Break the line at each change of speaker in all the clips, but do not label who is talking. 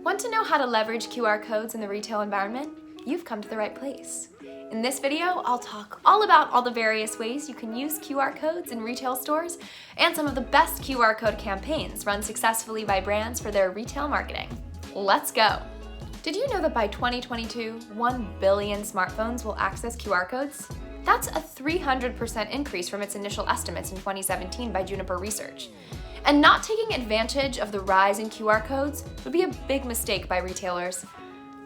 Want to know how to leverage QR codes in the retail environment? You've come to the right place. In this video, I'll talk all about all the various ways you can use QR codes in retail stores and some of the best QR code campaigns run successfully by brands for their retail marketing. Let's go! Did you know that by 2022, 1 billion smartphones will access QR codes? That's a 300% increase from its initial estimates in 2017 by Juniper Research. And not taking advantage of the rise in QR codes would be a big mistake by retailers.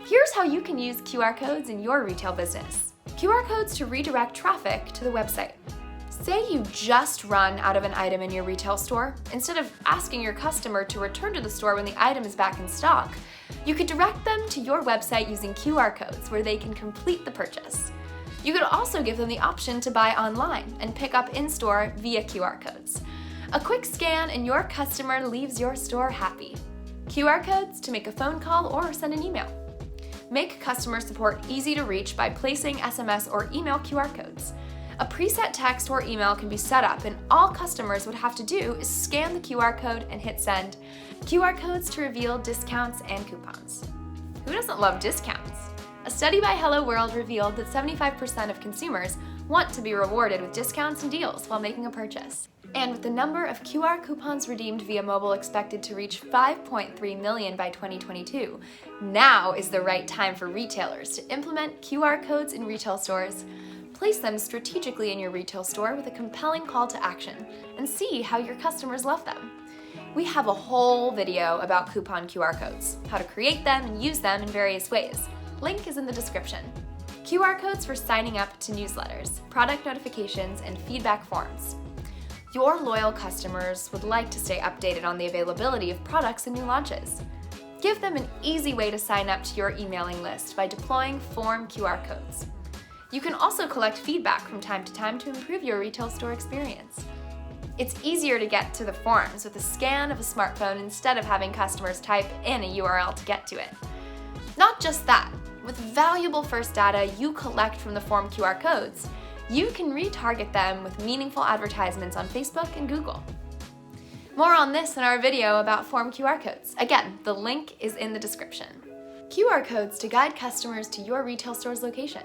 Here's how you can use QR codes in your retail business. QR codes to redirect traffic to the website. Say you just run out of an item in your retail store. Instead of asking your customer to return to the store when the item is back in stock, you could direct them to your website using QR codes where they can complete the purchase. You could also give them the option to buy online and pick up in-store via QR codes. A quick scan and your customer leaves your store happy. QR codes to make a phone call or send an email. Make customer support easy to reach by placing SMS or email QR codes. A preset text or email can be set up and all customers would have to do is scan the QR code and hit send. QR codes to reveal discounts and coupons. Who doesn't love discounts? A study by Hello World revealed that 75% of consumers want to be rewarded with discounts and deals while making a purchase. And with the number of QR coupons redeemed via mobile expected to reach 5.3 million by 2022, now is the right time for retailers to implement QR codes in retail stores. Place them strategically in your retail store with a compelling call to action and see how your customers love them. We have a whole video about coupon QR codes, how to create them and use them in various ways. Link is in the description. QR codes for signing up to newsletters, product notifications, and feedback forms. Your loyal customers would like to stay updated on the availability of products and new launches. Give them an easy way to sign up to your emailing list by deploying form QR codes. You can also collect feedback from time to time to improve your retail store experience. It's easier to get to the forms with a scan of a smartphone instead of having customers type in a URL to get to it. Not just that, with valuable first data you collect from the form QR codes, you can retarget them with meaningful advertisements on Facebook and Google. More on this in our video about form QR codes. Again, the link is in the description. QR codes to guide customers to your retail store's location.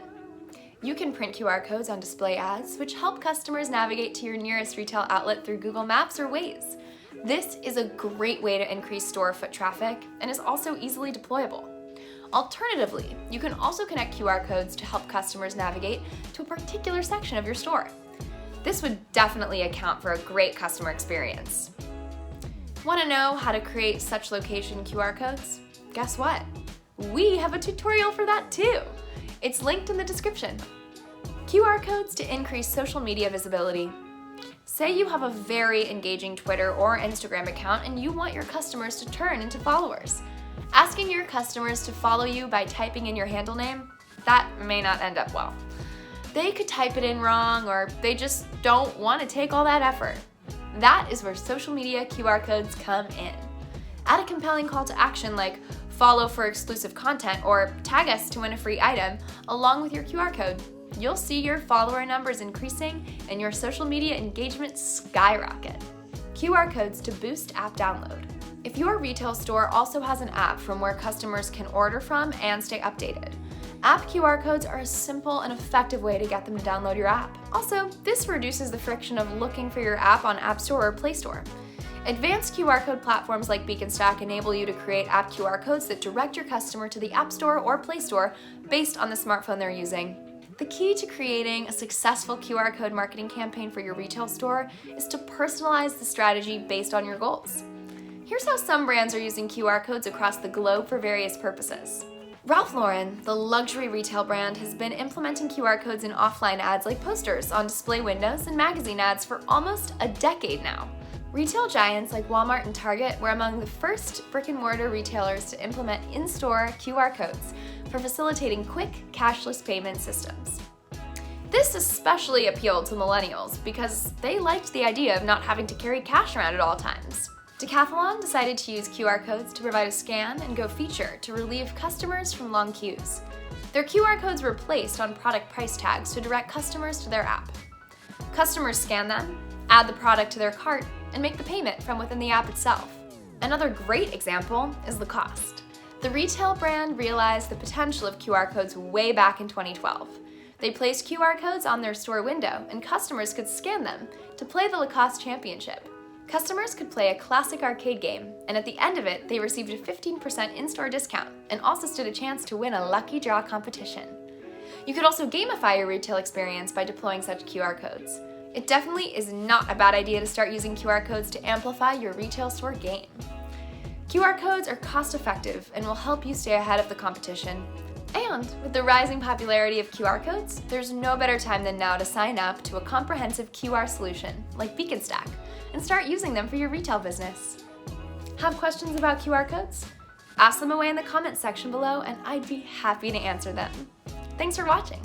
You can print QR codes on display ads, which help customers navigate to your nearest retail outlet through Google Maps or Waze. This is a great way to increase store foot traffic and is also easily deployable. Alternatively, you can also connect QR codes to help customers navigate to a particular section of your store. This would definitely account for a great customer experience. Want to know how to create such location QR codes? Guess what? We have a tutorial for that too. It's linked in the description. QR codes to increase social media visibility. Say you have a very engaging Twitter or Instagram account and you want your customers to turn into followers. Asking your customers to follow you by typing in your handle name, that may not end up well. They could type it in wrong or they just don't want to take all that effort. That is where social media QR codes come in. Add a compelling call to action like follow for exclusive content or tag us to win a free item along with your QR code. You'll see your follower numbers increasing and your social media engagement skyrocket. QR codes to boost app download. If your retail store also has an app from where customers can order from and stay updated, app QR codes are a simple and effective way to get them to download your app. Also, this reduces the friction of looking for your app on App Store or Play Store. Advanced QR code platforms like Beaconstac enable you to create app QR codes that direct your customer to the App Store or Play Store based on the smartphone they're using. The key to creating a successful QR code marketing campaign for your retail store is to personalize the strategy based on your goals. Here's how some brands are using QR codes across the globe for various purposes. Ralph Lauren, the luxury retail brand, has been implementing QR codes in offline ads like posters on display windows and magazine ads for almost a decade now. Retail giants like Walmart and Target were among the first brick-and-mortar retailers to implement in-store QR codes for facilitating quick, cashless payment systems. This especially appealed to millennials because they liked the idea of not having to carry cash around at all times. Decathlon decided to use QR codes to provide a scan and go feature to relieve customers from long queues. Their QR codes were placed on product price tags to direct customers to their app. Customers scan them, add the product to their cart, and make the payment from within the app itself. Another great example is Lacoste. The retail brand realized the potential of QR codes way back in 2012. They placed QR codes on their store window, and customers could scan them to play the Lacoste Championship. Customers could play a classic arcade game, and at the end of it, they received a 15% in-store discount and also stood a chance to win a lucky draw competition. You could also gamify your retail experience by deploying such QR codes. It definitely is not a bad idea to start using QR codes to amplify your retail store game. QR codes are cost-effective and will help you stay ahead of the competition. And with the rising popularity of QR codes, there's no better time than now to sign up to a comprehensive QR solution like Beaconstac and start using them for your retail business. Have questions about QR codes? Ask them away in the comments section below and I'd be happy to answer them. Thanks for watching.